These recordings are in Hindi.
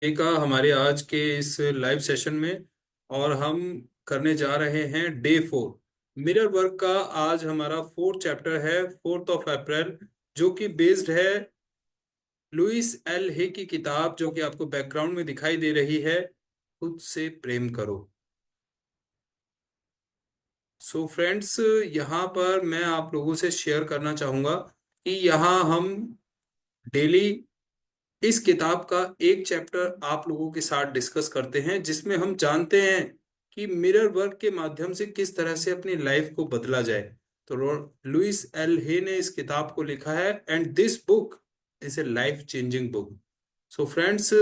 का हमारे आज के इस लाइव सेशन में। और हम करने जा रहे हैं डे 4 मिरर वर्क का। आज हमारा 4th चैप्टर है, 4th ऑफ अप्रैल, जो कि बेस्ड है लुइस एल हे की किताब, जो कि आपको बैकग्राउंड में दिखाई दे रही है, खुद से प्रेम करो। सो फ्रेंड्स, यहाँ पर मैं आप लोगों से शेयर करना चाहूंगा कि यहाँ हम डेली इस किताब का एक चैप्टर आप लोगों के साथ डिस्कस करते हैं, जिसमें हम जानते हैं कि मिरर वर्क के माध्यम से किस तरह से अपनी लाइफ को बदला जाए। तो लुइस एल हे ने इस किताब को लिखा है, and this book is a life changing book. So friends,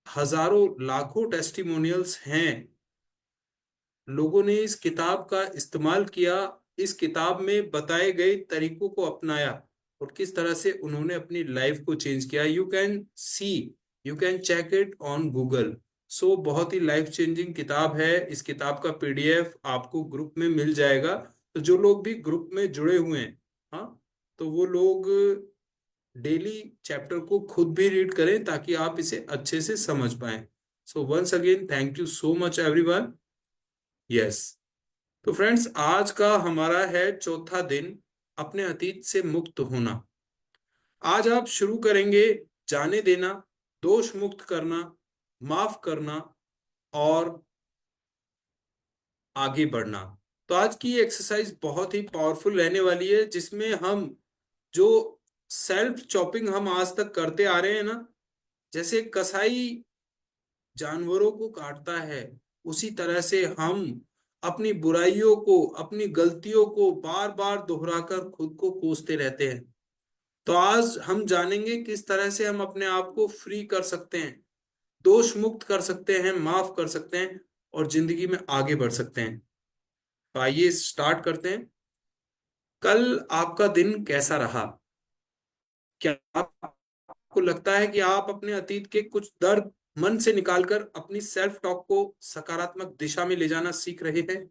हजारों लाखों टेस्टिमोनियल्स हैं, लोगों ने इस किताब का इस्तेमाल किया, इस किताब में बताए गए तरीकों को अपनाया, और किस तरह से उन्होंने अपनी लाइफ को चेंज किया। You can see, you can check it on Google. So बहुत ही लाइफ चेंजिंग किताब है। इस किताब का पीडीएफ आपको ग्रुप में मिल जाएगा। तो जो लोग भी ग्रुप में जुड़े हुए हैं, हाँ, तो वो लोग डेली चैप्टर को खुद भी रीड करें, ताकि आप इसे अच्छे से समझ पाएं। So once again, thank you so much everyone. Yes. तो फ्रेंड्स, आज का हमारा है चौथा दिन, अपने अतीत से मुक्त होना। आज आप शुरू करेंगे जाने देना, दोष मुक्त करना, माफ करना और आगे बढ़ना। तो आज की एक्सरसाइज बहुत ही पावरफुल रहने वाली है, जिसमें हम जो सेल्फ चॉपिंग हम आज तक करते आ रहे हैं ना, जैसे कसाई जानवरों को काटता है, उसी तरह से हम अपनी बुराइयों को, अपनी गलतियों को बार बार दोहराकर खुद को कोसते रहते हैं। तो आज हम जानेंगे किस तरह से हम अपने आप को फ्री कर सकते हैं, दोष मुक्त कर सकते हैं, माफ कर सकते हैं, और जिंदगी में आगे बढ़ सकते हैं। तो आइए स्टार्ट करते हैं। कल आपका दिन कैसा रहा? क्या आपको लगता है कि आप अपने अतीत के कुछ दर्द मन से निकालकर अपनी सेल्फ टॉक को सकारात्मक दिशा में ले जाना सीख रहे हैं?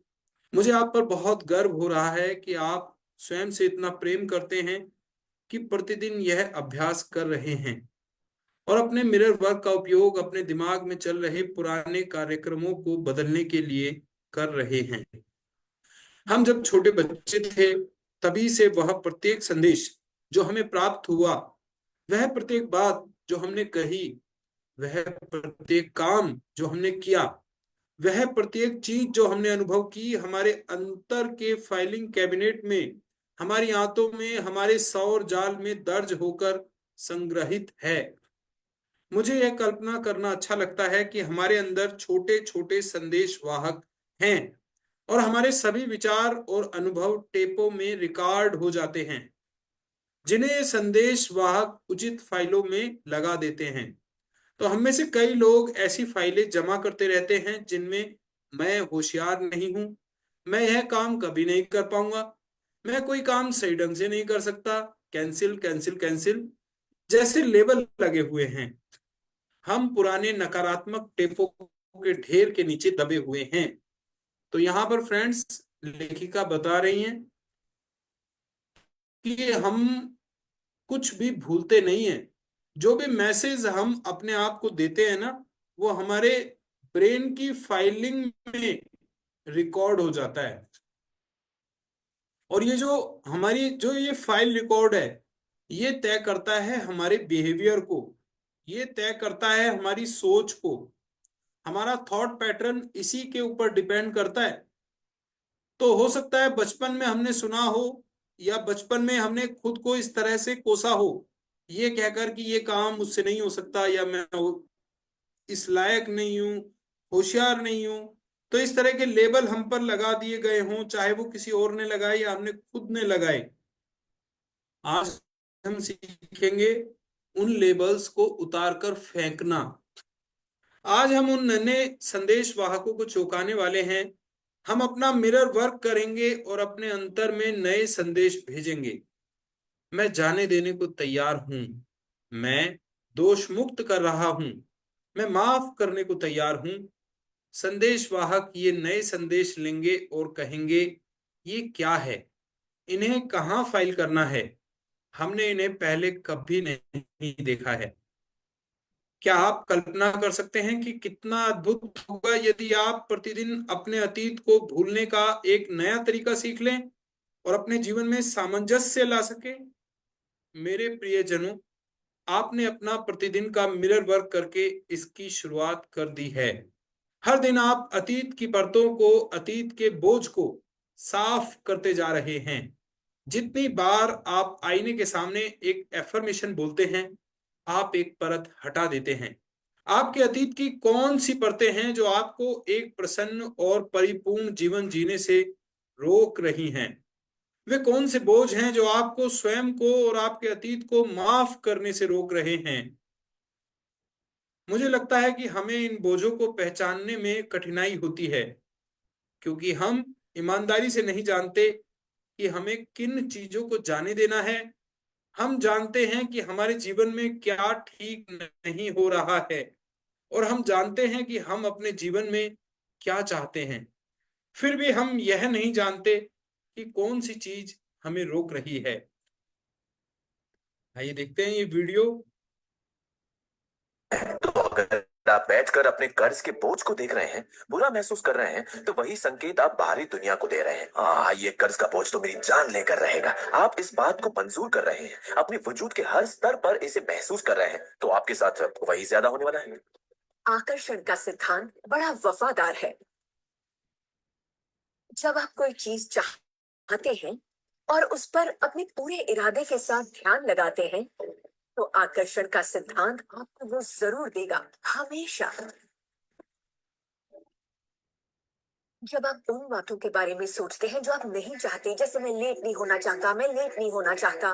मुझे आप पर बहुत गर्व हो रहा है कि आप स्वयं से इतना प्रेम करते हैं कि प्रतिदिन यह अभ्यास कर रहे हैं, और अपने मिरर वर्क का उपयोग अपने दिमाग में चल रहे पुराने कार्यक्रमों को बदलने के लिए कर रहे हैं। हम जब छोटे बच्चे थे, तभी से वह प्रत्येक संदेश जो हमें प्राप्त हुआ, वह प्रत्येक बात जो हमने कही, वह प्रत्येक काम जो हमने किया, वह प्रत्येक चीज जो हमने अनुभव की, हमारे अंतर के फाइलिंग कैबिनेट में, हमारी आंतों में, हमारे सौर जाल में दर्ज होकर संग्रहित है। मुझे यह कल्पना करना अच्छा लगता है कि हमारे अंदर छोटे छोटे संदेश वाहक हैं, और हमारे सभी विचार और अनुभव टेपों में रिकॉर्ड हो जाते हैं, जिन्हें संदेश वाहक उचित फाइलों में लगा देते हैं। तो हम में से कई लोग ऐसी फाइलें जमा करते रहते हैं जिनमें मैं होशियार नहीं हूं, मैं यह काम कभी नहीं कर पाऊंगा, मैं कोई काम सही ढंग से नहीं कर सकता, कैंसिल कैंसिल कैंसिल जैसे लेबल लगे हुए हैं। हम पुराने नकारात्मक टेपों के ढेर के नीचे दबे हुए हैं। तो यहाँ पर फ्रेंड्स, लेखिका बता रही हैं कि हम कुछ भी भूलते नहीं है। जो भी मैसेज हम अपने आप को देते हैं ना, वो हमारे ब्रेन की फाइलिंग में रिकॉर्ड हो जाता है। और ये जो हमारी जो ये फाइल रिकॉर्ड है, ये तय करता है हमारे बिहेवियर को, ये तय करता है हमारी सोच को। हमारा थॉट पैटर्न इसी के ऊपर डिपेंड करता है। तो हो सकता है बचपन में हमने सुना हो, या बचपन में हमने खुद को इस तरह से कोसा हो, ये कहकर कि ये काम मुझसे नहीं हो सकता, या मैं इस लायक नहीं हूं, होशियार नहीं हूं। तो इस तरह के लेबल हम पर लगा दिए गए हों, चाहे वो किसी और ने लगाए या हमने खुद ने लगाए। आज हम सीखेंगे उन लेबल्स को उतार कर फेंकना। आज हम उन नन्हे संदेश वाहकों को चौंकाने वाले हैं। हम अपना मिरर वर्क करेंगे और अपने अंतर में नए संदेश भेजेंगे। मैं जाने देने को तैयार हूं, मैं दोष मुक्त कर रहा हूं, मैं माफ करने को तैयार हूं। संदेश वाहक ये नए संदेश लेंगे और कहेंगे, ये क्या है, इन्हें कहाँ फाइल करना है, हमने इन्हें पहले कभी नहीं देखा है। क्या आप कल्पना कर सकते हैं कि कितना अद्भुत होगा यदि आप प्रतिदिन अपने अतीत को भूलने का एक नया तरीका सीख लें और अपने जीवन में सामंजस्य ला सके। मेरे प्रियजनों, आपने अपना प्रतिदिन का मिरर वर्क करके इसकी शुरुआत कर दी है। हर दिन आप अतीत की परतों को, अतीत के बोझ को साफ करते जा रहे हैं। जितनी बार आप आईने के सामने एक एफर्मेशन बोलते हैं, आप एक परत हटा देते हैं। आपके अतीत की कौन सी परतें हैं जो आपको एक प्रसन्न और परिपूर्ण जीवन जीने से रोक रही हैं? वे कौन से बोझ हैं जो आपको स्वयं को और आपके अतीत को माफ करने से रोक रहे हैं? मुझे लगता है कि हमें इन बोझों को पहचानने में कठिनाई होती है, क्योंकि हम ईमानदारी से नहीं जानते कि हमें किन चीजों को जाने देना है। हम जानते हैं कि हमारे जीवन में क्या ठीक नहीं हो रहा है, और हम जानते हैं कि हम अपने जीवन में क्या चाहते हैं। फिर भी हम यह नहीं जानते कि कौन सी चीज हमें रोक रही है। आइए देखते हैं ये वीडियो। तो अगर आप बैठकर अपने कर्ज के बोझ को देख रहे हैं, बुरा महसूस कर रहे हैं, तो वही संकेत आप बाहरी दुनिया को दे रहे हैं। ये कर्ज का बोझ तो मेरी जान लेकर रहेगा। आप इस बात को मंजूर कर रहे हैं, अपने वजूद के हर स्तर पर इसे महसूस कर रहे हैं, तो आपके साथ वही ज्यादा होने वाला है। आकर्षण का सिद्धांत बड़ा वफादार है। जब आप कोई चीज चाहते हैं और उस पर अपने पूरे इरादे के साथ ध्यान लगाते हैं, तो आकर्षण का सिद्धांत आपको वो जरूर देगा, हमेशा। जब आप उन बातों के बारे में सोचते हैं जो आप नहीं चाहते, जैसे मैं लेट नहीं होना चाहता, मैं लेट नहीं होना चाहता,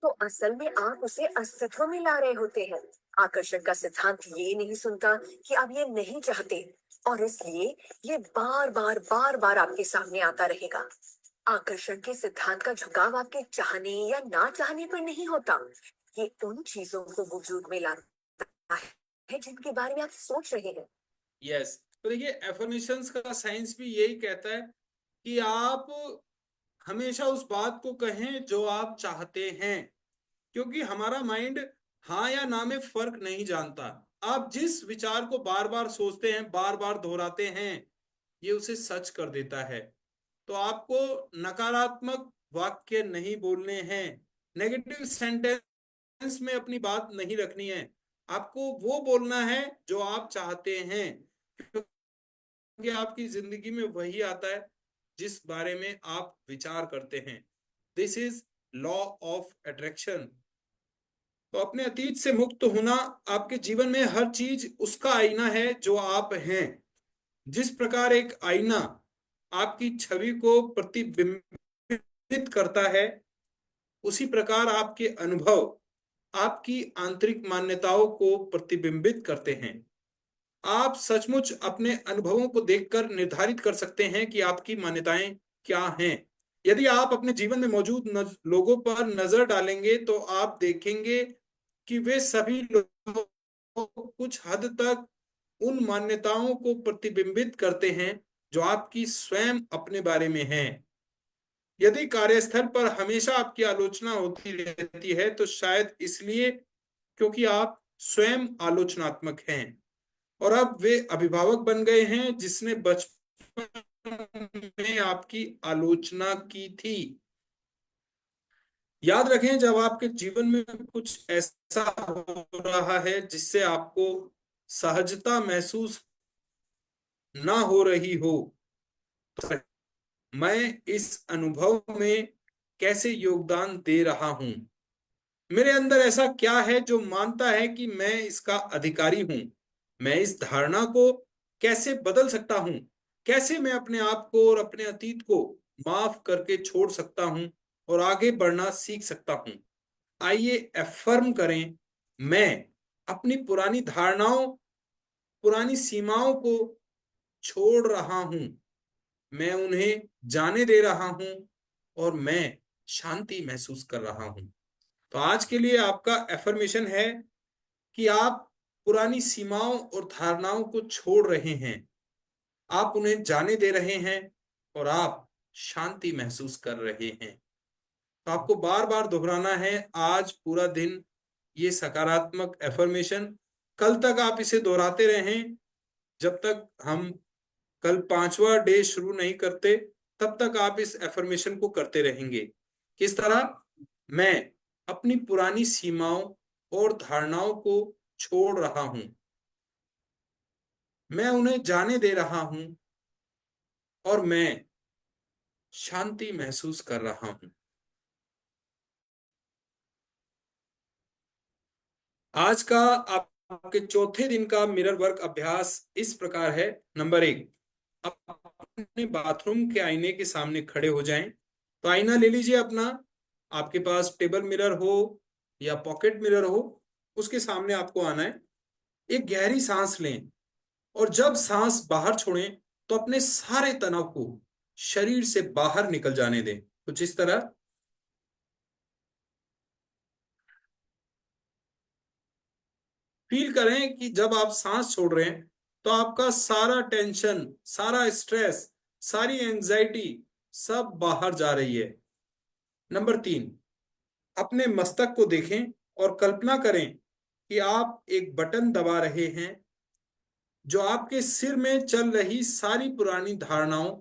तो असल में आप उसे अस्तित्व में ला रहे होते हैं। आकर्षण का सिद्धांत ये नहीं सुनता कि आप ये नहीं चाहते, और इसलिए ये बार बार आपके सामने आता रहेगा। आकर्षण के सिद्धांत का झुकाव आपके चाहने या ना चाहने पर नहीं होता। ये उन चीजों को वजूद में लाता है जिनके बारे में आप सोच रहे हैं। यस, तो देखिए, एफर्मेशंस का साइंस भी यही कहता है कि आप हमेशा उस बात को कहें जो आप चाहते हैं, क्योंकि हमारा माइंड हाँ या ना में फर्क नहीं जानता। आप जिस विचार को बार बार सोचते हैं, बार बार दोहराते हैं, ये उसे सच कर देता है। तो आपको नकारात्मक वाक्य नहीं बोलने हैं, नेगेटिव सेंटेंस में अपनी बात नहीं रखनी है। आपको वो बोलना है जो आप चाहते हैं, क्योंकि आपकी जिंदगी में वही आता है जिस बारे में आप विचार करते हैं। This is law of attraction. तो अपने अतीत से मुक्त होना, आपके जीवन में हर चीज उसका आईना है जो आप हैं। जिस प्रकार एक आईना आपकी छवि को प्रतिबिंबित करता है, उसी प्रकार आपके अनुभव आपकी आंतरिक मान्यताओं को प्रतिबिंबित करते हैं। आप सचमुच अपने अनुभवों को देखकर निर्धारित कर सकते हैं कि आपकी मान्यताएं क्या हैं। यदि आप अपने जीवन में मौजूद लोगों पर नजर डालेंगे, तो आप देखेंगे कि वे सभी लोग कुछ हद तक उन मान्यताओं को प्रतिबिंबित करते हैं जो आपकी स्वयं अपने बारे में हैं। यदि कार्यस्थल पर हमेशा आपकी आलोचना होती रहती है, तो शायद इसलिए क्योंकि आप स्वयं आलोचनात्मक हैं, और अब वे अभिभावक बन गए हैं जिसने बचपन में आपकी आलोचना की थी। याद रखें, जब आपके जीवन में कुछ ऐसा हो रहा है जिससे आपको सहजता महसूस ना हो रही हो, तो मैं इस अनुभव में कैसे योगदान दे रहा हूं? मेरे अंदर ऐसा क्या है जो मानता है कि मैं इसका अधिकारी हूं? मैं इस धारणा को कैसे बदल सकता हूं? कैसे मैं अपने आप को और अपने अतीत को माफ करके छोड़ सकता हूं और आगे बढ़ना सीख सकता हूं? आइए एफर्म करें, मैं अपनी पुरानी धारणाओं, पुरानी सीमाओं को छोड़ रहा हूं, मैं उन्हें जाने दे रहा हूं, और मैं शांति महसूस कर रहा हूं। तो आज के लिए आपका एफर्मेशन है कि आप पुरानी सीमाओं और धारणाओं को छोड़ रहे हैं, आप उन्हें जाने दे रहे हैं, और आप शांति महसूस कर रहे हैं। तो आपको बार बार दोहराना है आज पूरा दिन ये सकारात्मक एफर्मेशन, कल तक आप इसे दोहराते रहें। जब तक हम कल 5वां डे शुरू नहीं करते, तब तक आप इस एफर्मेशन को करते रहेंगे। किस तरह? मैं अपनी पुरानी सीमाओं और धारणाओं को छोड़ रहा हूं, मैं उन्हें जाने दे रहा हूं, और मैं शांति महसूस कर रहा हूं। आज का आपके चौथे दिन का मिरर वर्क अभ्यास इस प्रकार है। नंबर 1, आप अपने बाथरूम के आईने के सामने खड़े हो जाएं। तो आईना ले लीजिए अपना, आपके पास टेबल मिरर हो या पॉकेट मिरर हो, उसके सामने आपको आना है। एक गहरी सांस लें, और जब सांस बाहर छोड़ें तो अपने सारे तनाव को शरीर से बाहर निकल जाने दें, कुछ इस तरह। फील करें कि जब आप सांस छोड़ रहे हैं तो आपका सारा टेंशन, सारा स्ट्रेस, सारी एंजाइटी सब बाहर जा रही है। नंबर 3, अपने मस्तक को देखें और कल्पना करें कि आप एक बटन दबा रहे हैं जो आपके सिर में चल रही सारी पुरानी धारणाओं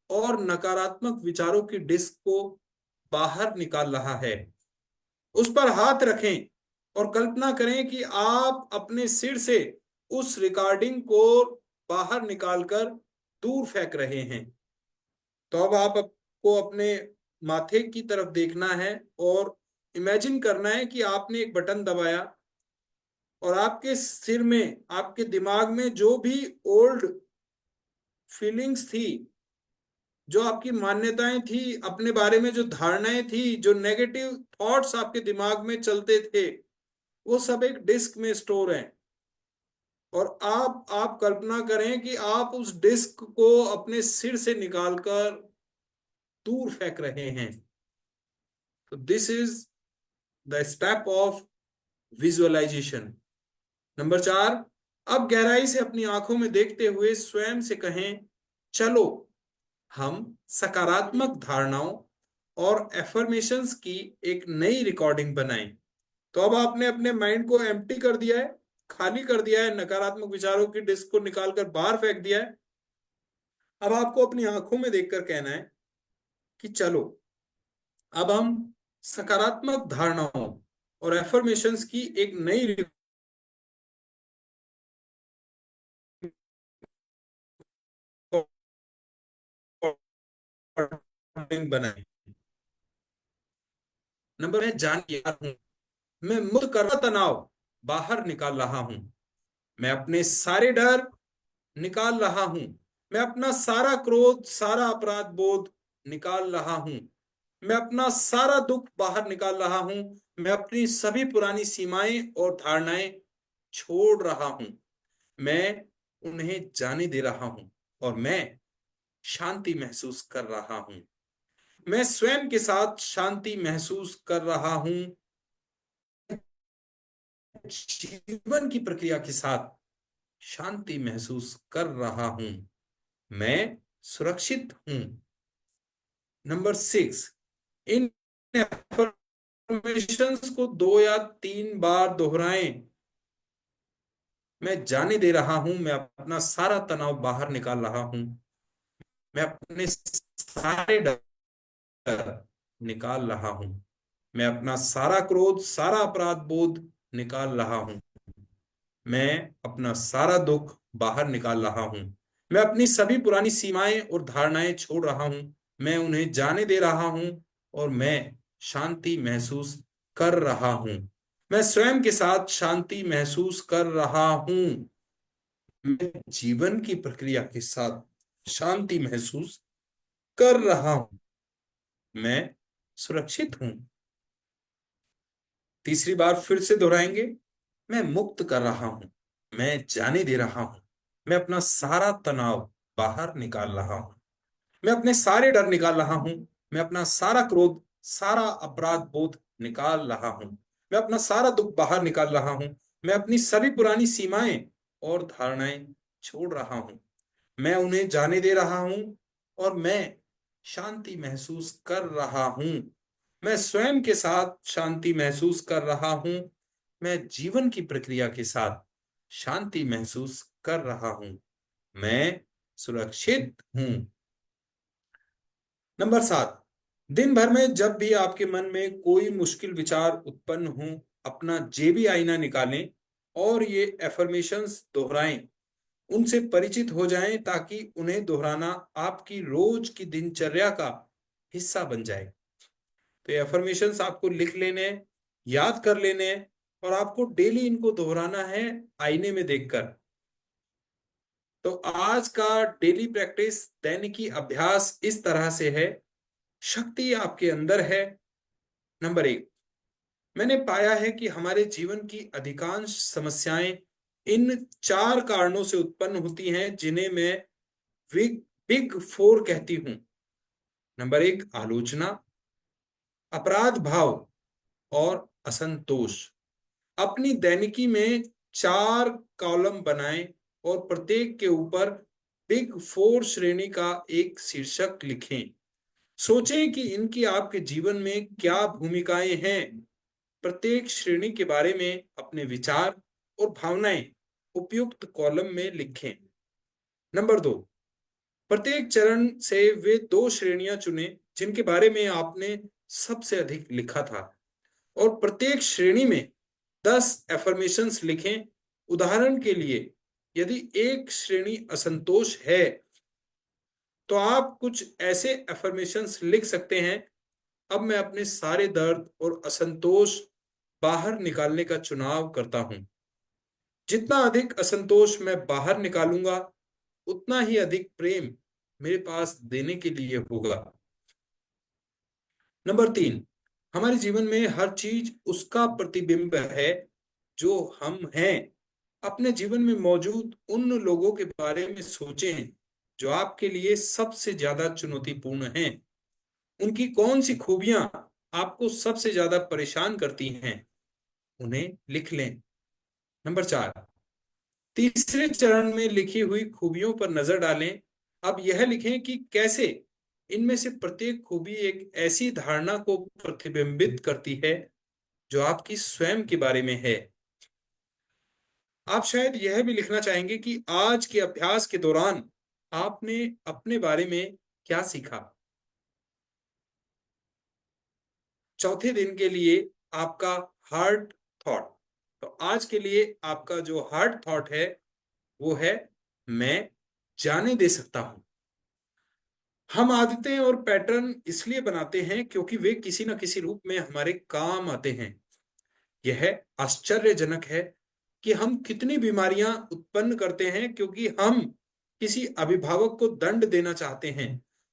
और नकारात्मक विचारों की डिस्क को बाहर निकाल रहा है। उस पर हाथ रखें और कल्पना करें कि आप अपने सिर से उस रिकॉर्डिंग को बाहर निकालकर दूर फेंक रहे हैं। तो अब आपको अपने माथे की तरफ देखना है और इमेजिन करना है कि आपने एक बटन दबाया, और आपके सिर में, आपके दिमाग में जो भी ओल्ड फीलिंग्स थी, जो आपकी मान्यताएं थी, अपने बारे में जो धारणाएं थी, जो नेगेटिव थॉट्स आपके दिमाग में चलते थे, वो सब एक डिस्क में स्टोर है। और आप कल्पना करें कि आप उस डिस्क को अपने सिर से निकालकर दूर फेंक रहे हैं। तो this is the step of visualization. Number 4, अब गहराई से अपनी आंखों में देखते हुए स्वयं से कहें, चलो हम सकारात्मक धारणाओं और एफर्मेशंस की एक नई रिकॉर्डिंग बनाएं। तो अब आपने अपने माइंड को एम्प्टी कर दिया है, खाली कर दिया है, नकारात्मक विचारों की डिस्क को निकालकर बाहर फेंक दिया है। अब आपको अपनी आंखों में देखकर कहना है कि चलो अब हम सकारात्मक धारणाओं और एफर्मेशंस की एक नई रिकॉर्डिंग बनाएं। नंबर, मैं जान गया हूं, मैं मुक्त कर तनाव बाहर निकाल रहा हूं, मैं अपने सारे डर निकाल रहा हूं, मैं अपना सारा क्रोध, सारा अपराध बोध निकाल रहा हूं, मैं अपना सारा दुख बाहर निकाल रहा हूं, मैं अपनी सभी पुरानी सीमाएं और धारणाएं छोड़ रहा हूं, मैं उन्हें जाने दे रहा हूं, और मैं शांति महसूस कर रहा हूं। मैं स्वयं के साथ शांति महसूस कर रहा हूं, जीवन की प्रक्रिया के साथ शांति महसूस कर रहा हूं, मैं सुरक्षित हूं। नंबर 6, इन एफर्मेशंस को 2 या 3 बार दोहराएं। मैं जाने दे रहा हूं, मैं अपना सारा तनाव बाहर निकाल रहा हूं, मैं अपने सारे डर निकाल रहा हूं, मैं अपना सारा क्रोध, सारा अपराध बोध निकाल रहा हूं, मैं अपना सारा दुख बाहर निकाल रहा हूं, मैं अपनी सभी पुरानी सीमाएं और धारणाएं छोड़ रहा हूं, मैं उन्हें जाने दे रहा हूं, और मैं शांति महसूस कर रहा हूं। मैं स्वयं के साथ शांति महसूस कर रहा हूं, मैं जीवन की प्रक्रिया के साथ शांति महसूस कर रहा हूं, मैं सुरक्षित हूं। तीसरी बार फिर से दोहराएंगे, मैं मुक्त कर रहा हूं, मैं जाने दे रहा हूं, मैं अपना सारा तनाव बाहर निकाल रहा हूं, मैं अपने सारे डर निकाल रहा हूं, मैं अपना सारा क्रोध, सारा अपराध बोध निकाल रहा हूं, मैं अपना सारा दुख बाहर निकाल रहा हूं, मैं अपनी सभी पुरानी सीमाएं और धारणाएं छोड़ रहा हूं, मैं उन्हें जाने दे रहा हूं, और मैं शांति महसूस कर रहा हूं। मैं स्वयं के साथ शांति महसूस कर रहा हूं, मैं जीवन की प्रक्रिया के साथ शांति महसूस कर रहा हूं। मैं सुरक्षित हूं। नंबर 7, दिन भर में जब भी आपके मन में कोई मुश्किल विचार उत्पन्न हो, अपना जेबी आईना निकालें और ये एफर्मेशंस दोहराएं। उनसे परिचित हो जाएं ताकि उन्हें दोहराना आपकी रोज की दिनचर्या का हिस्सा बन जाए। तो ये एफर्मेशंस आपको लिख लेने हैं, याद कर लेने हैं, और आपको डेली इनको दोहराना है आईने में देखकर। तो आज का डेली प्रैक्टिस, दैनिकी अभ्यास इस तरह से है। शक्ति आपके अंदर है। नंबर 1, मैंने पाया है कि हमारे जीवन की अधिकांश समस्याएं इन 4 कारणों से उत्पन्न होती हैं जिन्हें मैं बिग बिग 4 कहती हूं। नंबर 1, आलोचना, अपराध भाव और असंतोष। अपनी दैनिकी में 4 कॉलम बनाएं और प्रत्येक के ऊपर बिग 4 श्रेणी का एक शीर्षक लिखें। सोचें कि इनकी आपके जीवन में क्या भूमिकाएं हैं। प्रत्येक श्रेणी के बारे में अपने विचार और भावनाएं उपयुक्त कॉलम में लिखें। नंबर 2, प्रत्येक चरण से वे 2 श्रेणियां चुनें जिनके बारे में आपने सबसे अधिक लिखा था, और प्रत्येक श्रेणी में 10 एफर्मेशंस लिखें। उदाहरण के लिए, यदि एक श्रेणी असंतोष है तो आप कुछ ऐसे एफर्मेशंस लिख सकते हैं: अब मैं अपने सारे दर्द और असंतोष बाहर निकालने का चुनाव करता हूं। जितना अधिक असंतोष मैं बाहर निकालूंगा, उतना ही अधिक प्रेम मेरे पास देने के लिए होगा। नंबर 3, हमारे जीवन में हर चीज उसका प्रतिबिंब है जो हम हैं। अपने जीवन में मौजूद उन लोगों के बारे में सोचें जो आपके लिए सबसे ज्यादा चुनौतीपूर्ण हैं। उनकी कौन सी खूबियां आपको सबसे ज्यादा परेशान करती हैं, उन्हें लिख लें। नंबर 4, तीसरे चरण में लिखी हुई खूबियों पर नजर डालें। अब यह लिखें कि कैसे इनमें से प्रत्येक खूबी एक ऐसी धारणा को प्रतिबिंबित करती है जो आपकी स्वयं के बारे में है। आप शायद यह भी लिखना चाहेंगे कि आज के अभ्यास के दौरान आपने अपने बारे में क्या सीखा। चौथे दिन के लिए आपका हार्ट थॉट। तो आज के लिए आपका जो हार्ट थॉट है वो है, मैं जाने दे सकता हूं। हम आदतें और पैटर्न इसलिए बनाते हैं क्योंकि वे किसी न किसी रूप में हमारे काम आते हैं। यह आश्चर्यजनक है कि हम कितनी बीमारियां उत्पन्न करते हैं क्योंकि हम किसी अभिभावक को दंड देना चाहते हैं।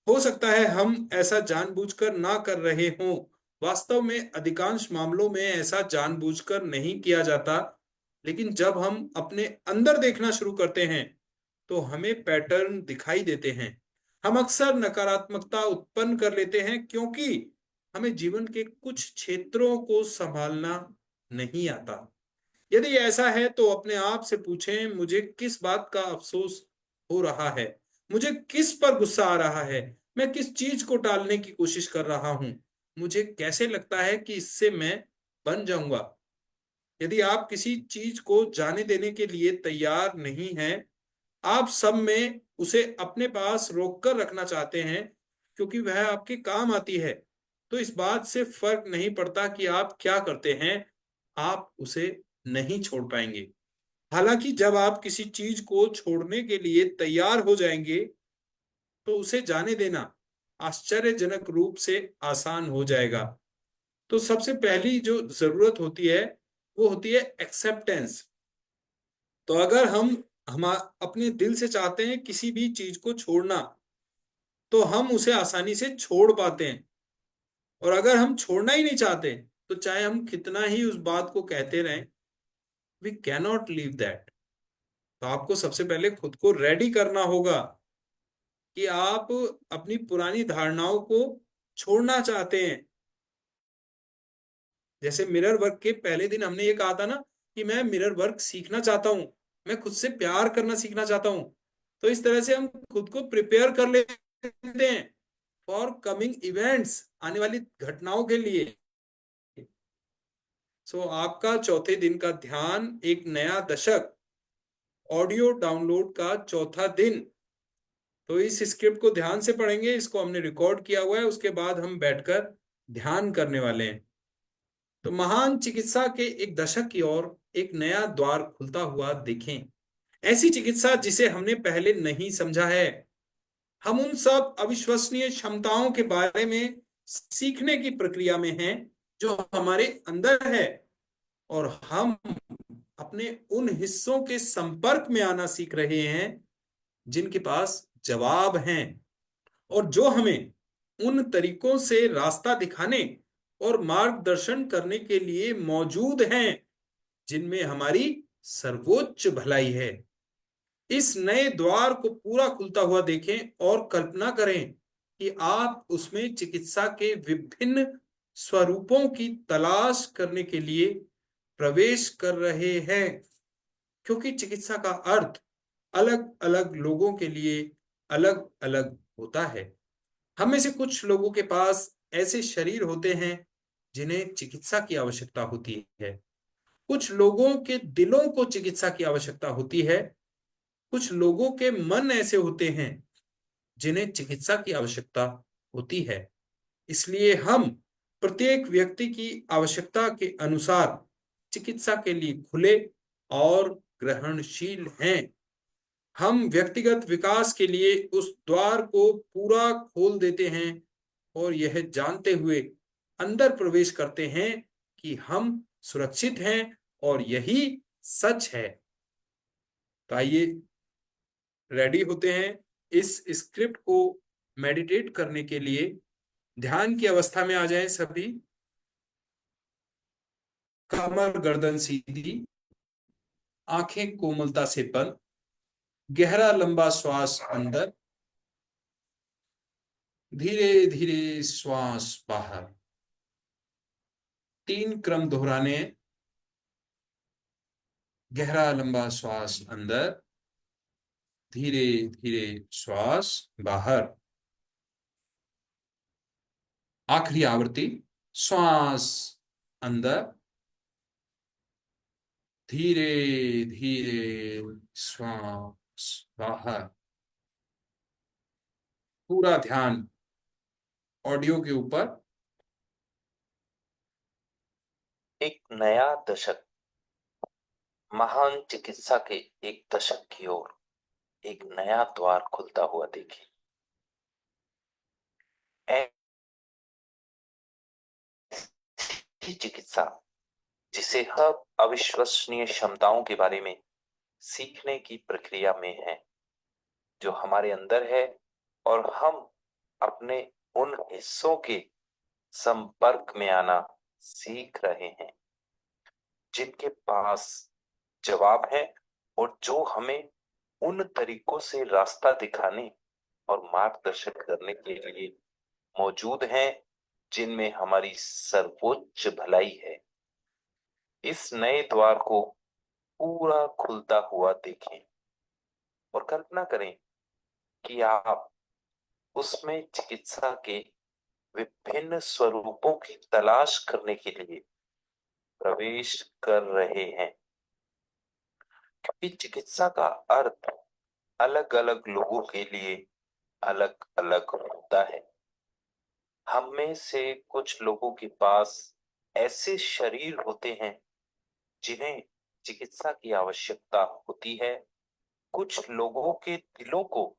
हो सकता है हम ऐसा जानबूझकर ना कर रहे हों। वास्तव में अधिकांश मामलों में ऐसा जानबूझकर नहीं किया जाता, लेकिन जब हम अपने अंदर देखना शुरू करते हैं तो हमें पैटर्न दिखाई देते हैं। हम अक्सर नकारात्मकता उत्पन्न कर लेते हैं क्योंकि हमें जीवन के कुछ क्षेत्रों को संभालना नहीं आता। यदि ऐसा है तो अपने आप से पूछें, मुझे किस बात का अफसोस हो रहा है, मुझे किस पर गुस्सा आ रहा है, मैं किस चीज को टालने की कोशिश कर रहा हूं, मुझे कैसे लगता है कि इससे मैं बन जाऊंगा। यदि आप किसी चीज को जाने देने के लिए तैयार नहीं हैं, आप सब में उसे अपने पास रोक कर रखना चाहते हैं क्योंकि वह आपके काम आती है, तो इस बात से फर्क नहीं पड़ता कि आप क्या करते हैं, आप उसे नहीं छोड़ पाएंगे। हालांकि जब आप किसी चीज को छोड़ने के लिए तैयार हो जाएंगे तो उसे जाने देना आश्चर्यजनक रूप से आसान हो जाएगा। तो सबसे पहली जो जरूरत होती है वो होती है एक्सेप्टेंस। तो अगर हम अपने दिल से चाहते हैं किसी भी चीज को छोड़ना, तो हम उसे आसानी से छोड़ पाते हैं। और अगर हम छोड़ना ही नहीं चाहते, तो चाहे हम कितना ही उस बात को कहते रहें, we can not leave that. तो आपको सबसे पहले खुद को रेडी करना होगा कि आप अपनी पुरानी धारणाओं को छोड़ना चाहते हैं। जैसे मिरर वर्क के पहले दिन हमने ये कहा था ना कि मैं मिरर वर्क सीखना चाहता हूं, मैं खुद से प्यार करना सीखना चाहता हूं। तो इस तरह से हम खुद को प्रिपेयर कर लेते हैं फॉर कमिंग इवेंट्स, आने वाली घटनाओं के लिए। सो आपका चौथे दिन का ध्यान एक नया दशक, ऑडियो डाउनलोड का चौथा दिन। तो इस स्क्रिप्ट को ध्यान से पढ़ेंगे, इसको हमने रिकॉर्ड किया हुआ है, उसके बाद हम बैठकर ध्यान करने वाले हैं। तो महान चिकित्सा के एक दशक की ओर एक नया द्वार खुलता हुआ देखें। ऐसी चिकित्सा जिसे हमने पहले नहीं समझा है। हम उन सब अविश्वसनीय क्षमताओं के बारे में सीखने की प्रक्रिया में हैं जो हमारे अंदर है, और हम अपने उन हिस्सों के संपर्क में आना सीख रहे हैं जिनके पास जवाब हैं, और जो हमें उन तरीकों से रास्ता दिखाने और मार्गदर्शन करने के लिए मौजूद हैं जिनमें हमारी सर्वोच्च भलाई है। इस नए द्वार को पूरा खुलता हुआ देखें और कल्पना करें कि आप उसमें चिकित्सा के विभिन्न स्वरूपों की तलाश करने के लिए प्रवेश कर रहे हैं, क्योंकि चिकित्सा का अर्थ अलग अलग लोगों के लिए अलग अलग होता है। हम में से कुछ लोगों के पास ऐसे शरीर होते हैं जिन्हें चिकित्सा की आवश्यकता होती है। कुछ लोगों के दिलों को चिकित्सा की आवश्यकता होती है। कुछ लोगों के मन ऐसे होते हैं जिन्हें चिकित्सा की आवश्यकता होती है। इसलिए हम प्रत्येक व्यक्ति की आवश्यकता के अनुसार चिकित्सा के लिए खुले और ग्रहणशील हैं। हम व्यक्तिगत विकास के लिए उस द्वार को पूरा खोल देते हैं और यह जानते हुए अंदर प्रवेश करते हैं कि हम सुरक्षित हैं और यही सच है। तो आइए रेडी होते हैं इस स्क्रिप्ट को मेडिटेट करने के लिए। ध्यान की अवस्था में आ जाएं सभी। कमर गर्दन सीधी, आंखें कोमलता से बंद, गहरा लंबा श्वास अंदर, धीरे धीरे श्वास बाहर। 3 क्रम दोहराने हैं। गहरा लंबा श्वास अंदर, धीरे धीरे श्वास बाहर। आखिरी आवृत्ति, श्वास अंदर, धीरे धीरे श्वास बाहर। पूरा ध्यान ऑडियो के ऊपर। एक नया दशक, महान चिकित्सा के एक दशक की ओर एक नया द्वार खुलता हुआ देखें। ऐसी चिकित्सा जिसे हम अविश्वसनीय क्षमताओं के बारे में सीखने की प्रक्रिया में है, जो हमारे अंदर है, और हम अपने उन हिस्सों के संपर्क में आना सीख रहे हैं जिनके पास जवाब है, और जो हमें उन तरीकों से रास्ता दिखाने और मार्गदर्शन करने के लिए मौजूद हैं जिनमें हमारी सर्वोच्च भलाई है। इस नए द्वार को पूरा खुलता हुआ देखें और कल्पना करें कि आप उसमें चिकित्सा के विभिन्न स्वरूपों की तलाश करने के लिए प्रवेश कर रहे हैं, क्योंकि चिकित्सा का अर्थ अलग अलग लोगों के लिए अलग अलग होता है। हम में से कुछ लोगों के पास ऐसे शरीर होते हैं जिन्हें चिकित्सा की आवश्यकता होती है। कुछ लोगों के दिलों को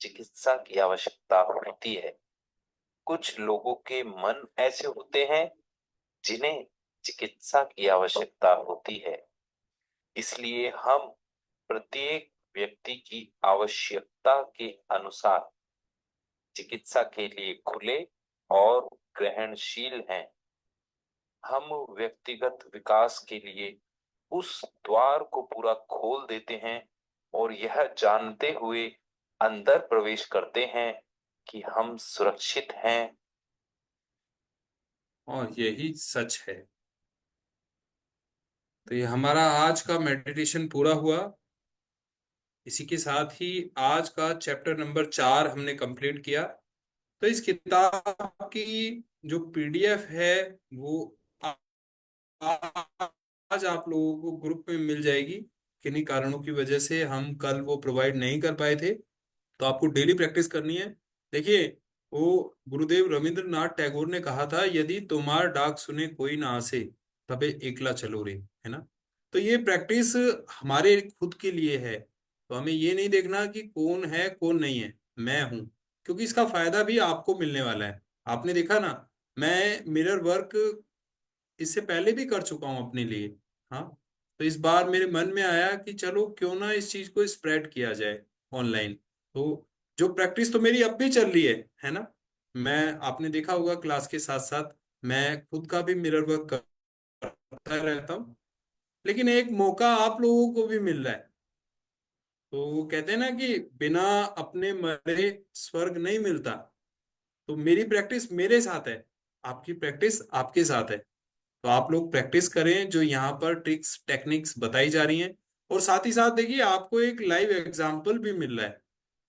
चिकित्सा की आवश्यकता होती है। कुछ लोगों के मन ऐसे होते हैं जिन्हें चिकित्सा की आवश्यकता होती है। इसलिए हम प्रत्येक व्यक्ति की आवश्यकता के अनुसार चिकित्सा के लिए खुले और ग्रहणशील हैं। हम व्यक्तिगत विकास के लिए उस द्वार को पूरा खोल देते हैं और यह जानते हुए अंदर प्रवेश करते हैं कि हम सुरक्षित हैं और यही सच है। तो ये हमारा आज का मेडिटेशन पूरा हुआ। इसी के साथ ही आज का चैप्टर नंबर 4 हमने कंप्लीट किया। तो इस किताब की जो पीडीएफ है वो आज आप लोगों को ग्रुप में मिल जाएगी। किन्हीं कारणों की वजह से हम कल वो प्रोवाइड नहीं कर पाए थे, तो आपको डेली प्रैक्टिस करनी है। देखिए, वो गुरुदेव रविंद्रनाथ टैगोर ने कहा था, यदि तुम्हार डाक सुने कोई ना आसे, तबे एकला चलो रे, है ना। तो ये प्रैक्टिस हमारे खुद के लिए है। तो हमें ये नहीं देखना कि कौन है कौन नहीं है, मैं हूं। क्योंकि इसका फायदा भी आपको मिलने वाला है। आपने देखा ना, मैं मिरर वर्क इससे पहले भी कर चुका हूं अपने लिए। हाँ, तो इस बार मेरे मन में आया कि चलो क्यों ना इस चीज को स्प्रेड किया जाए ऑनलाइन। तो जो प्रैक्टिस तो मेरी अब भी चल रही है ना। मैं, आपने देखा होगा, क्लास के साथ साथ मैं खुद का भी मिरर वर्क करता रहता हूँ। लेकिन एक मौका आप लोगों को भी मिल रहा है। तो वो कहते हैं ना कि बिना अपने मरे स्वर्ग नहीं मिलता। तो मेरी प्रैक्टिस मेरे साथ है, आपकी प्रैक्टिस आपके साथ है। तो आप लोग प्रैक्टिस करें जो यहाँ पर ट्रिक्स टेक्निक्स बताई जा रही हैं। और साथ ही साथ देखिए, आपको एक लाइव एग्जाम्पल भी मिल रहा है।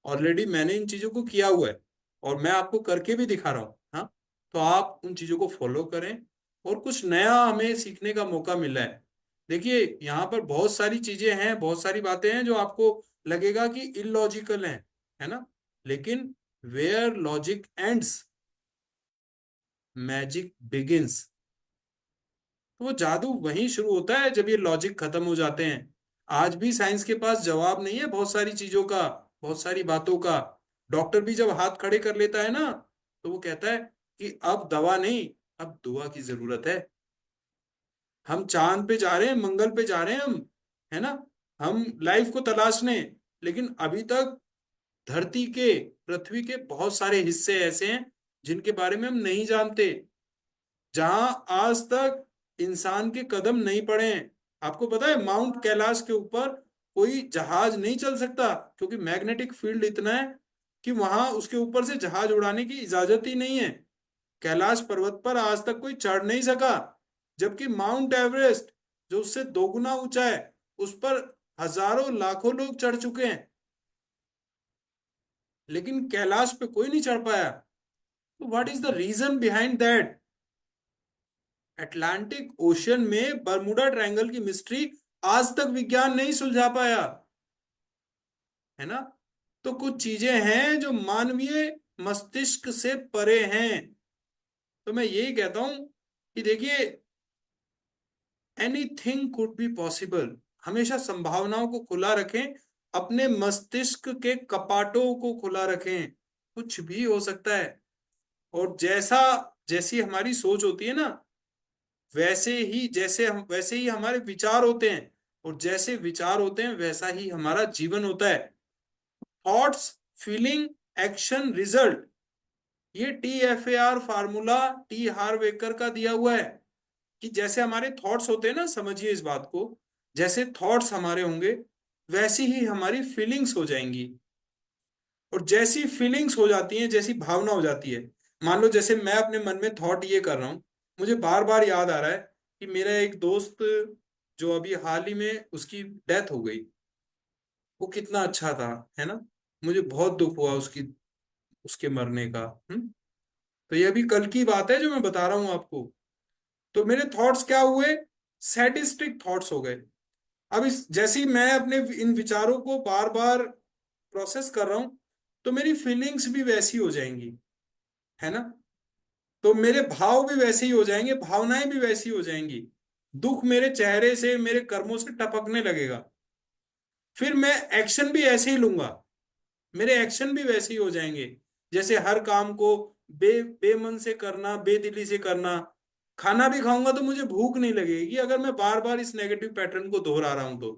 ऑलरेडी मैंने इन चीजों को किया हुआ है, और मैं आपको करके भी दिखा रहा हूँ। हाँ, तो आप उन चीजों को फॉलो करें, और कुछ नया हमें सीखने का मौका मिला है। देखिए, यहाँ पर बहुत सारी चीजें हैं, बहुत सारी बातें हैं जो आपको लगेगा कि इलॉजिकल हैं, है ना। लेकिन where logic ends, magic begins. तो वो जादू वहीं शुरू होता है जब ये लॉजिक खत्म हो जाते हैं। आज भी साइंस के पास जवाब नहीं है बहुत सारी चीजों का, बहुत सारी बातों का। डॉक्टर भी जब हाथ खड़े कर लेता है ना, तो वो कहता है कि अब दवा नहीं, अब दुआ की जरूरत है। हम चांद पे जा रहे हैं, मंगल पे जा रहे हैं हम, है ना। हम लाइफ को तलाशने, लेकिन अभी तक धरती के, पृथ्वी के बहुत सारे हिस्से ऐसे हैं जिनके बारे में हम नहीं जानते, जहां आज तक इंसान के कदम नहीं पड़े हैं। आपको पता है, माउंट कैलाश के ऊपर कोई जहाज नहीं चल सकता, क्योंकि मैग्नेटिक फील्ड इतना है कि वहां उसके ऊपर से जहाज उड़ाने की इजाजत ही नहीं है। कैलाश पर्वत पर आज तक कोई चढ़ नहीं सका। जबकि माउंट एवरेस्ट, जो उससे दोगुना ऊंचा है, उस पर हजारों लाखों लोग चढ़ चुके हैं, लेकिन कैलाश पे कोई नहीं चढ़ पाया। तो what is the reason behind that? Atlantic ocean में बर्मुडा ट्रायंगल की मिस्ट्री आज तक विज्ञान नहीं सुलझा पाया, है ना। तो कुछ चीजें हैं जो मानवीय मस्तिष्क से परे हैं। तो मैं यही कहता हूं कि देखिए, एनीथिंग कुड बी पॉसिबल। हमेशा संभावनाओं को खुला रखें, अपने मस्तिष्क के कपाटों को खुला रखें, कुछ भी हो सकता है। और जैसी हमारी सोच होती है ना, वैसे ही हमारे विचार होते हैं। और जैसे विचार होते हैं वैसा ही हमारा जीवन होता है। Thoughts, feeling, action, result. ये TFAR फार्मूला टी हार्वेकर का दिया हुआ है, कि जैसे हमारे थॉट्स होते हैं ना, समझिए इस बात को, जैसे थॉट्स हमारे होंगे वैसी ही हमारी फीलिंग्स हो जाएंगी। और जैसी फीलिंग्स हो जाती हैं, जैसी भावना हो जाती है। मान लो जैसे मैं अपने मन में थॉट ये कर रहा हूँ, मुझे बार बार याद आ रहा है कि मेरा एक दोस्त, जो अभी हाल ही में उसकी डेथ हो गई, वो कितना अच्छा था, है ना। मुझे बहुत दुख हुआ उसकी, उसके मरने का। तो ये अभी कल की बात है जो मैं बता रहा हूँ आपको। तो मेरे थॉट्स क्या हुए? सैडिस्टिक थॉट्स हो गए। अब इस जैसे ही मैं अपने इन विचारों को बार बार प्रोसेस कर रहा हूं, तो मेरी फीलिंग्स भी वैसी हो जाएंगी, है ना। तो मेरे भाव भी वैसे ही हो जाएंगे, भावनाएं भी वैसी हो जाएंगी। दुख मेरे चेहरे से, मेरे कर्मों से टपकने लगेगा। फिर मैं एक्शन भी ऐसे ही लूंगा, मेरे एक्शन भी वैसे ही हो जाएंगे। जैसे हर काम को बेमन से करना, बेदिली से करना। खाना भी खाऊंगा तो मुझे भूख नहीं लगेगी, अगर मैं बार बार इस नेगेटिव पैटर्न को दोहरा रहा हूं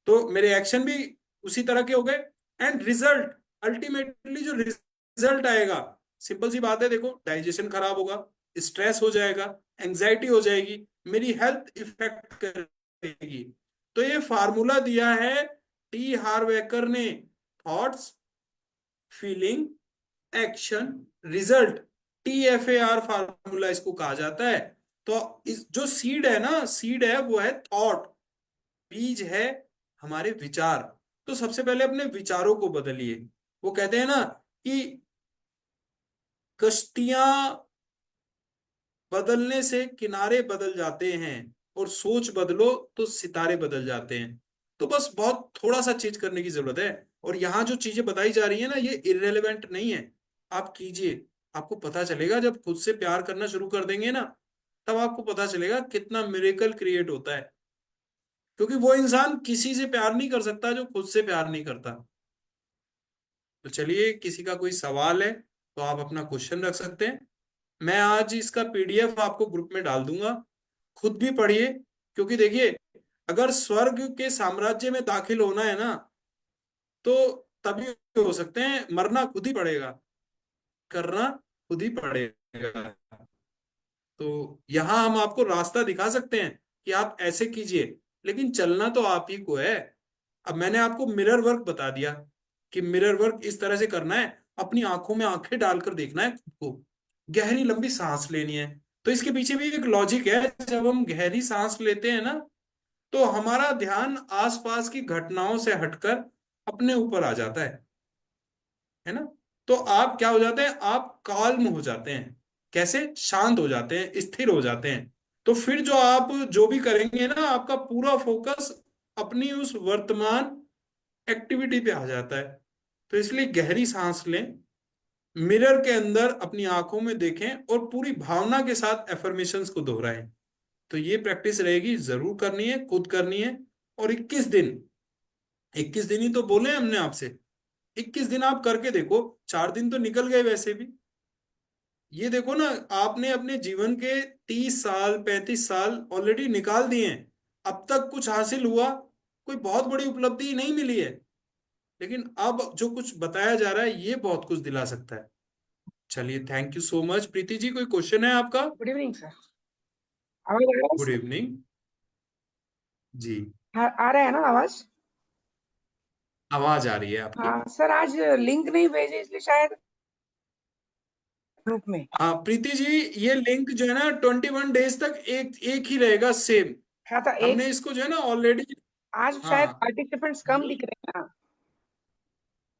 तो मेरे एक्शन भी उसी तरह के हो गए। एंड रिजल्ट, अल्टीमेटली जो रिजल्ट आएगा, सिंपल सी बात है, देखो, डाइजेशन खराब होगा, स्ट्रेस हो जाएगा, एंजाइटी हो जाएगी, मेरी हेल्थ इफेक्ट करेगी। तो ये फार्मूला दिया है टी हार्वेकर ने, thoughts, feeling, action, result. TFAR formula इसको कहा जाता है। तो इस जो सीड है ना, सीड है वो है थॉट, बीज है हमारे विचार। तो सबसे पहले अपने विचारों को बदलिए। वो कहते हैं ना कि कश्तियां बदलने से किनारे बदल जाते हैं, और सोच बदलो तो सितारे बदल जाते हैं। तो बस बहुत थोड़ा सा चीज करने की जरूरत है। और यहाँ जो चीजें बताई जा रही है ना, ये इररेलेवेंट नहीं है। आप कीजिए, आपको पता चलेगा जब खुद से प्यार करना शुरू कर देंगे ना, तब आपको पता चलेगा कितना मिरेकल क्रिएट होता है। क्योंकि वो इंसान किसी से प्यार नहीं कर सकता जो खुद से प्यार नहीं करता। तो चलिए, किसी का कोई सवाल है तो आप अपना क्वेश्चन रख सकते हैं। मैं आज इसका पीडीएफ आपको ग्रुप में डाल दूंगा, खुद भी पढ़िए। क्योंकि देखिए, अगर स्वर्ग के साम्राज्य में दाखिल होना है ना, तो तभी हो सकते हैं, मरना खुद ही पड़ेगा, करना खुद ही पड़ेगा। तो यहाँ हम आपको रास्ता दिखा सकते हैं कि आप ऐसे कीजिए, लेकिन चलना तो आप ही को है। अब मैंने आपको मिरर वर्क बता दिया कि मिरर वर्क इस तरह से करना है। अपनी आंखों में आंखें डालकर देखना है खुद को, गहरी लंबी सांस लेनी है। तो इसके पीछे भी एक लॉजिक है। जब हम गहरी सांस लेते हैं ना, तो हमारा ध्यान आसपास की घटनाओं से हटकर अपने ऊपर आ जाता है ना। तो आप क्या हो जाते हैं, आप काल्म हो जाते हैं। कैसे? शांत हो जाते हैं, स्थिर हो जाते हैं। तो फिर जो आप जो भी करेंगे ना, आपका पूरा फोकस अपनी उस वर्तमान एक्टिविटी पे आ जाता है। तो इसलिए गहरी सांस लें, मिरर के अंदर अपनी आंखों में देखें, और पूरी भावना के साथ एफर्मेशंस को दोहराएं। तो ये प्रैक्टिस रहेगी, जरूर करनी है, खुद करनी है। और 21 दिन, 21 दिन ही तो बोले हमने आपसे, 21 दिन आप करके देखो। 4 दिन तो निकल गए वैसे भी। ये देखो ना, आपने अपने जीवन के 30 साल 35 साल ऑलरेडी निकाल दिए हैं। अब तक कुछ हासिल हुआ, कोई बहुत बड़ी उपलब्धि नहीं मिली है, लेकिन अब जो कुछ बताया जा रहा है ये बहुत कुछ दिला सकता है। चलिए, thank you so much. Preeti ji, कोई क्वेश्चन है आपका? Good evening sir. आवाज आ रहा है गुड सर? इवनिंग जी। हाँ, आ रहा है ना आवाज? आवाज आ रही है आपकी। हाँ सर, आज लिंक नहीं भेजे इसलिए शायद ग्रुप में। हाँ प्रीति जी, ये लिंक जो है ना, 21 डेज तक एक एक ही रहेगा, सेम। हाँ तो एक हमने इसको जो है ना ऑलरेडी। आज शायद हाँ, पार्टिसिपेंट्स कम ये दिख रहे हैं ना।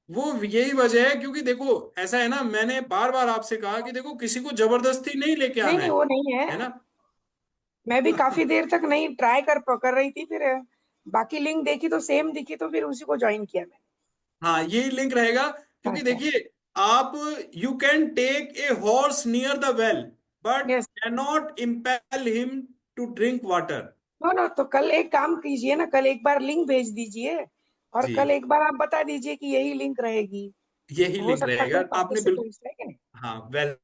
वो यही वजह है, क्योंकि देखो ऐसा है ना, मैंने बार बार आपसे कहा कि देखो, किसी को जबरदस्ती नहीं लेके नहीं आना नहीं, वो नहीं है है। ना। मैं भी काफी देर तक नहीं ट्राई कर रही थी, फिर बाकी लिंक देखी तो सेम दिखी, तो फिर उसी को ज्वाइन किया मैंने। हाँ, यही लिंक रहेगा। क्योंकि अच्छा। देखिए, आप, you can take a horse near the well, but yes. Can not impel him to drink water. No no, तो कल एक काम कीजिए ना, कल एक बार लिंक भेज दीजिए और जी, कल एक बार आप बता दीजिए कि यही लिंक रहेगी। यही हो लिंक सकता है रहेगा, कोई आपने बिल्कुल। पार्टिसिपेंट्स है कि नहीं। हाँ, वेल।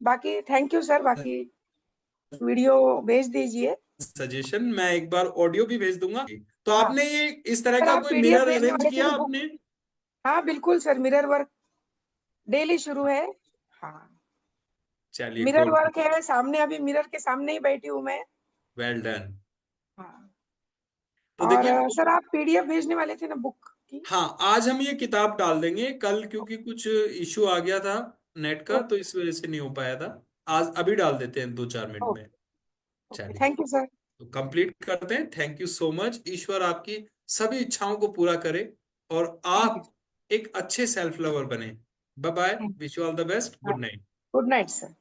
बाकी थैंक यू सर, बाकी वीडियो भेज दीजिए। सजेशन, मैं एक बार ऑडियो भी भेज दूंगा। तो हाँ आपने ये इस तरह सर, का आप कोई पीडीएफ मिरर भेजने अरेंज वाले थे किया ना बुक? आपने? हाँ बिल्कुल सर, मिरर वर्क डेली शुरू है। हाँ, चलिए, मिरर गुड। वर्क है सामने, अभी मिरर के सामने ही बैठी हूँ मैं। Well done. हाँ। तो और देखिए, सर आप पीडीएफ भेजने वाले थे ना बुक की? हाँ, आज हम ये किताब डाल देंगे, कल क्योंकि कुछ इशू आ गया था नेट का, तो ओके। इस वजह से नहीं हो पाया था। आज अभी डाल देते हैं 2-4 मिनट में। ओके। ओके, चलिए, थैंक यू सर। तो कंप्लीट करते हैं। Thank you so much. ईश्वर आपकी सभी इच्छाओं को पूरा करे, और थैंक यू। आप एक अच्छे सेल्फ लवर बने। Bye bye, wish you all the best, good night. Good night sir.